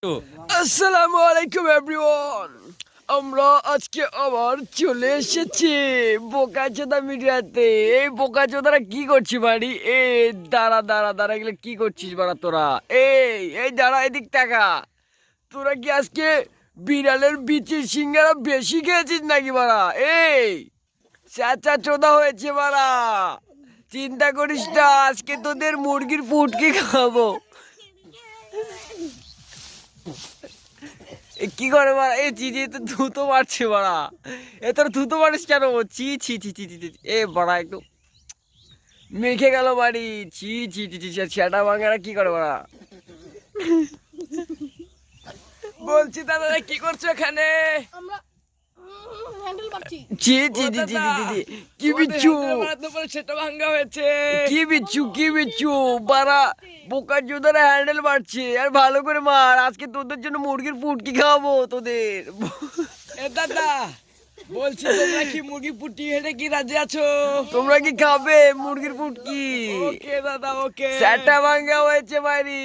তো আসসালামু আলাইকুম এভরিওয়ান। আমরা আজকে আবার চলে এসেছি বোকাচোদা মিডিয়াতে। এই বোকাচোদারা কি করছিস বাড়ি? দাঁড়া দাঁড়া দাঁড়া, এগুলো কি করছিস বাড়া তোরা? এই দাঁড়া, এদিক টাকা। তোরা কি আজকে বিড়ালের বিচির সিঙ্গারা বেশি খেয়েছিস নাকি বাড়া? চাচা চোদা হয়েছে বাড়া। চিন্তা করিস না, আজকে তোদের মুরগির পুটকি খাবো। কি করে মারা? চিজি তো ধুতো মারছে বাড়া। তোর ধুতো মারিস কেন? চি ছি ছি ছি ছি ছি। বাড়া একটু মেখে গেল বাড়ি। ছি ছি ছি ছি। সেটা ভাঙারা কি করে বাড়া? বলছি দাদা, কি করছো এখানে? ছি ছি ছি ছি ছি ছি। কি বিচ্ছু? সেটা ভাঙ্গা হয়েছে। কি বিচ্ছু কি বিচ্ছু বাড়া? বোকার জোদারা হ্যান্ডেল মারছে। আর ভালো করে মার, আজকে তোদের জন্য মুরগির পুটকি খাওয়াবো তোদের। দাদা বলছি, তোমরা কি মুরগি পুটি হেঁটে কি রাজি আছো? তোমরা কি খাবে মুরগির পুটকি? ওকে দাদা, ওকে। সেটা ভাঙ্গা হয়েছে বাড়ি।